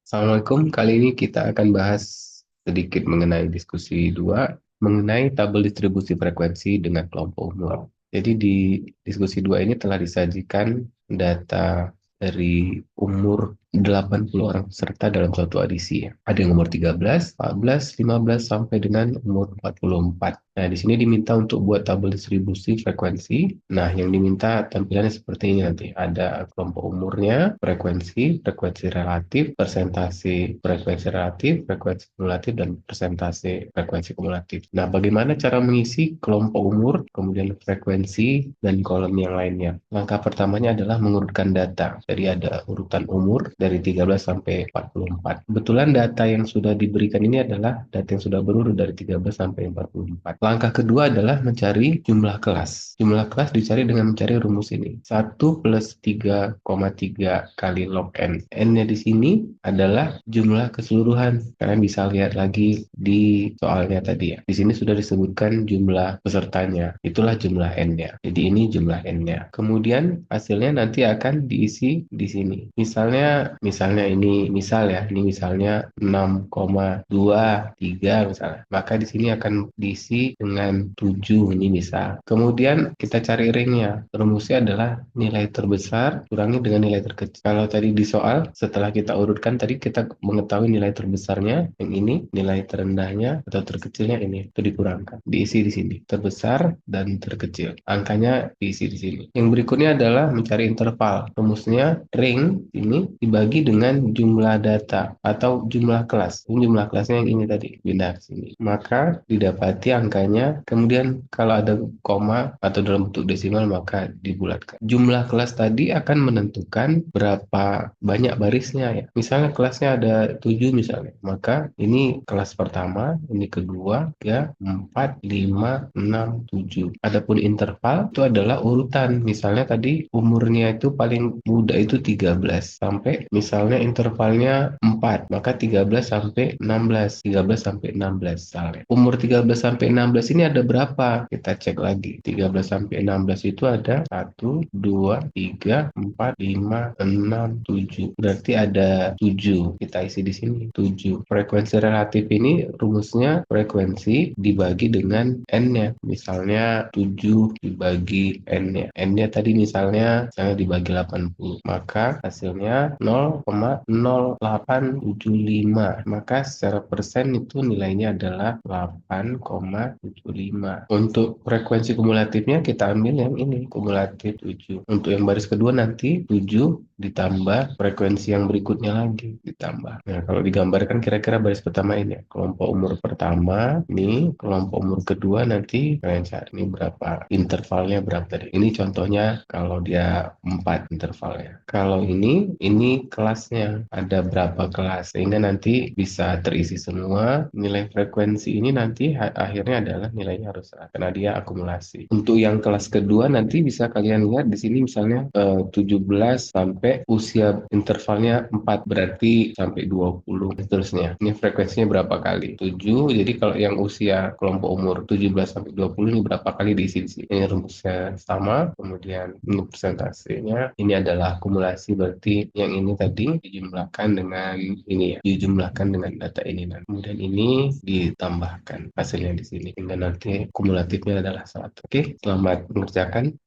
Assalamualaikum, kali ini kita akan bahas sedikit mengenai diskusi 2 mengenai tabel distribusi frekuensi dengan kelompok umur. Jadi di diskusi 2 ini telah disajikan data dari umur 80 orang peserta dalam suatu audisi. Ada yang umur 13, 14, 15 sampai dengan umur 44. Nah, di sini diminta untuk buat tabel distribusi frekuensi. Nah, yang diminta tampilannya seperti ini nanti. Ada kelompok umurnya, frekuensi relatif, persentase frekuensi relatif, frekuensi kumulatif, dan persentase frekuensi kumulatif. Nah, bagaimana cara mengisi kelompok umur, kemudian frekuensi, dan kolom yang lainnya? Langkah pertamanya adalah mengurutkan data. Jadi ada urutan umur dari 13 sampai 44. Kebetulan data yang sudah diberikan ini adalah data yang sudah berurut dari 13 sampai 44. Langkah kedua adalah mencari jumlah kelas. Jumlah kelas dicari dengan mencari rumus ini. 1 plus 3,3 kali log N. N-nya di sini adalah jumlah keseluruhan. Kalian bisa lihat lagi di soalnya tadi ya. Di sini sudah disebutkan jumlah pesertanya. Itulah jumlah N-nya. Jadi ini jumlah N-nya. Kemudian hasilnya nanti akan diisi di sini. Misalnya ini misalnya 6,23 misalnya. Maka di sini akan diisi dengan 7 ini misal. Kemudian kita cari ringnya. Rumusnya adalah nilai terbesar kurangi dengan nilai terkecil. Kalau tadi di soal, setelah kita urutkan tadi kita mengetahui nilai terbesarnya yang ini, nilai terendahnya atau terkecilnya ini. Itu dikurangkan. Diisi di sini. Terbesar dan terkecil. Angkanya diisi di sini. Yang berikutnya adalah mencari interval. Rumusnya ring ini dibagi dengan jumlah data atau jumlah kelas. Ini jumlah kelasnya yang ini tadi, pindah ke sini. Maka didapati angkanya, kemudian kalau ada koma atau dalam bentuk desimal maka dibulatkan. Jumlah kelas tadi akan menentukan berapa banyak barisnya ya. Misalnya kelasnya ada 7 misalnya, maka ini kelas pertama, ini kedua, 3, 4, 5, 6, 7. Adapun interval itu adalah urutan. Misalnya tadi umurnya itu paling muda itu 13 sampai misalnya intervalnya 4, maka 13 sampai 16, 13 sampai 16 misalnya. Umur 13 sampai 16 ini ada berapa? Kita cek lagi. 13 sampai 16 itu ada 1, 2, 3, 4, 5, 6, 7. Berarti ada 7. Kita isi di sini 7. Frekuensi relatif ini rumusnya frekuensi dibagi dengan N-nya. Misalnya 7 dibagi N-nya. N-nya tadi misalnya dibagi 80. Maka hasilnya 0,0875. Maka secara persen itu nilainya adalah 8,75. Untuk frekuensi kumulatifnya kita ambil yang ini, kumulatif 7. Untuk yang baris kedua nanti 7 ditambah frekuensi yang berikutnya lagi ditambah. Nah, kalau digambarkan kira-kira baris pertama ini ya, kelompok umur pertama, ini kelompok umur kedua nanti kalian cari ini berapa, intervalnya berapa tadi. Ini contohnya kalau dia 4 intervalnya. Kalau ini kelasnya ada berapa kelas sehingga nanti bisa terisi semua. Nilai frekuensi ini nanti akhirnya adalah nilainya harus karena dia akumulasi. Untuk yang kelas kedua nanti bisa kalian lihat di sini misalnya 17 sampai usia intervalnya 4 berarti sampai 20 dan seterusnya. Ini frekuensinya berapa kali? 7. Jadi kalau yang usia kelompok umur 17 sampai 20 ini berapa kali diisi di sini? Ini rumusnya sama, kemudian ini persentasenya. Ini adalah akumulasi berarti yang ini tadi dijumlahkan dengan ini ya, dijumlahkan dengan data ini. Nah, kemudian ini ditambahkan hasilnya di sini hingga nanti kumulatifnya adalah 1. Oke, selamat mengerjakan.